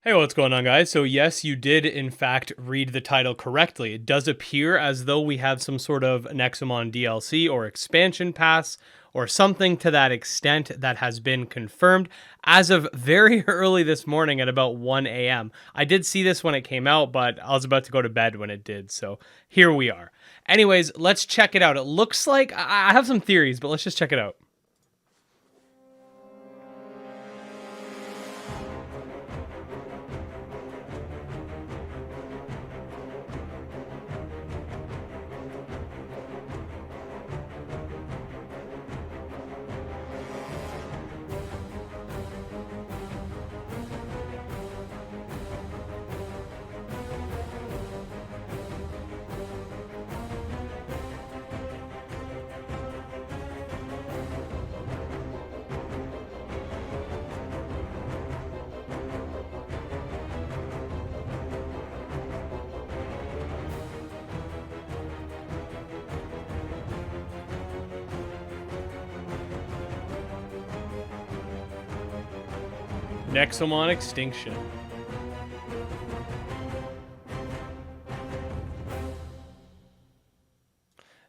Hey, what's going on, guys? So, yes, you did, in fact, read the title correctly. It does appear as though we have some sort of Nexomon DLC or expansion pass or something to that extent that has been confirmed as of very early this morning at about 1 a.m. I did see this when it came out, but I was about to go to bed when it did, so here we are. Anyways, let's check it out. It looks like I have some theories, but let's just check it out. Nexomon Extinction.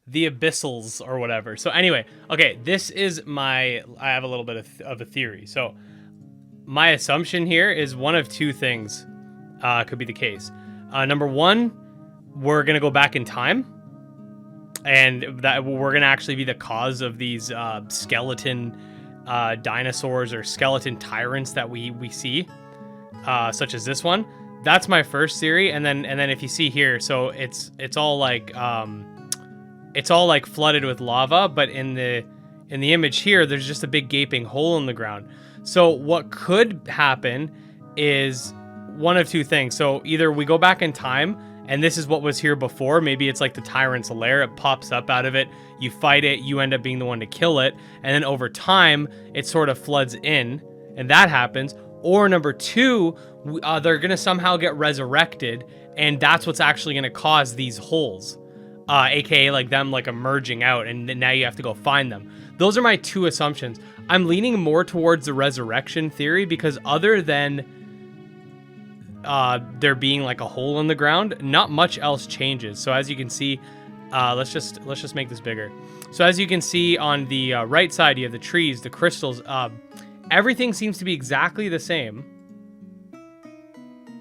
The abyssals or whatever. So anyway, okay, this is I have a little bit of a theory. So my assumption here is one of two things could be the case. Number one, we're going to go back in time, and that we're going to actually be the cause of these skeleton dinosaurs or skeleton tyrants that we see, such as this one. That's my first theory. And then if you see here, so it's all like flooded with lava, but in the image here, there's just a big gaping hole in the ground. So what could happen is one of two things. So either we go back in time and this is what was here before. Maybe it's like the tyrant's lair. It pops up out of it. You fight it. You end up being the one to kill it. And then over time, it sort of floods in, and that happens. Or number two, they're going to somehow get resurrected, and that's what's actually going to cause these holes. AKA like them like emerging out, and now you have to go find them. Those are my two assumptions. I'm leaning more towards the resurrection theory because other than there being like a hole in the ground, not much else changes. So as you can see, let's just make this bigger. So as you can see on the right side, you have the trees, the crystals. Everything seems to be exactly the same,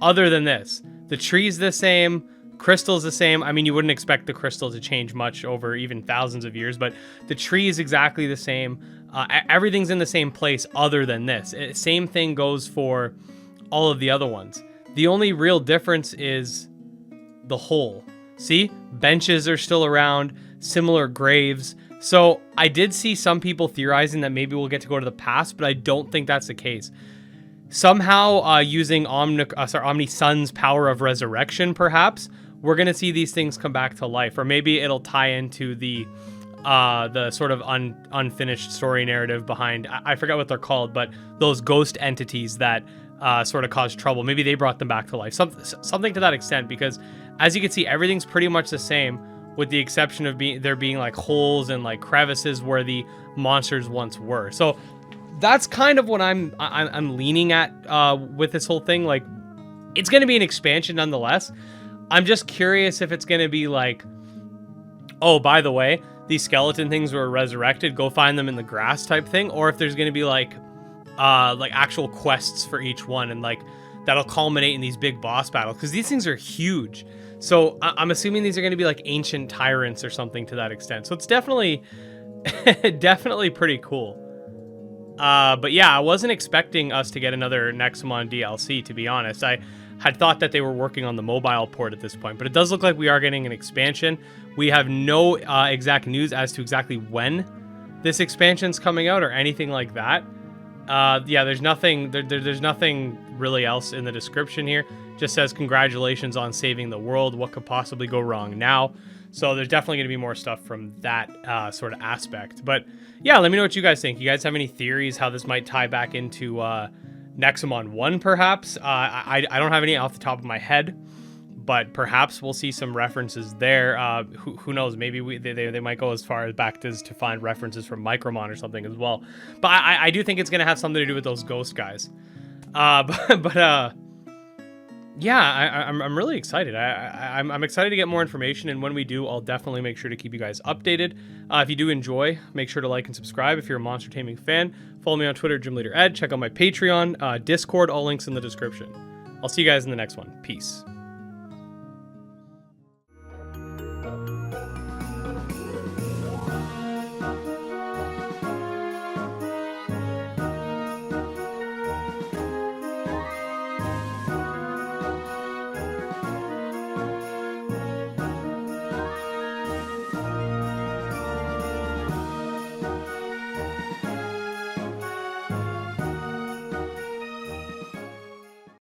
other than this. The tree's the same. Crystal's the same. I mean, you wouldn't expect the crystal to change much over even thousands of years, but the tree is exactly the same. Everything's in the same place other than this. Same thing goes for all of the other ones. The only real difference is the hole. See? Benches are still around, similar graves. So I did see some people theorizing that maybe we'll get to go to the past, but I don't think that's the case. Somehow, using Omni-Sun's power of resurrection, perhaps, we're going to see these things come back to life. Or maybe it'll tie into the sort of unfinished story narrative behind, I forget what they're called, but those ghost entities that sort of caused trouble. Maybe they brought them back to life. Something to that extent, because as you can see, everything's pretty much the same, with the exception of there being like holes and like crevices where the monsters once were. So that's kind of what I'm leaning at with this whole thing. Like, it's going to be an expansion nonetheless. I'm just curious if it's going to be like, oh, by the way, these skeleton things were resurrected, go find them in the grass type thing, or if there's going to be like actual quests for each one, and like that'll culminate in these big boss battles, because these things are huge. So I'm assuming these are going to be like ancient tyrants or something to that extent. So it's definitely definitely pretty cool. But yeah, I wasn't expecting us to get another Nexomon DLC, to be honest. I had thought that they were working on the mobile port at this point, but it does look like we are getting an expansion. We have no exact news as to exactly when this expansion's coming out or anything like that. Yeah, there's nothing there's nothing really else in the description here. Just says congratulations on saving the world. What could possibly go wrong now? So there's definitely going to be more stuff from that sort of aspect. But yeah, let me know what you guys think. You guys have any theories how this might tie back into Nexomon 1, perhaps? I don't have any off the top of my head, but perhaps we'll see some references there. Who knows? Maybe they might go as far as back as to find references from Micromon or something as well. But I do think it's going to have something to do with those ghost guys. But Yeah, I'm really excited. I'm excited to get more information, and when we do, I'll definitely make sure to keep you guys updated. If you do enjoy, make sure to like and subscribe. If you're a monster taming fan, follow me on Twitter, Gym Leader Ed. Check out my Patreon, Discord, all links in the description. I'll see you guys in the next one. Peace.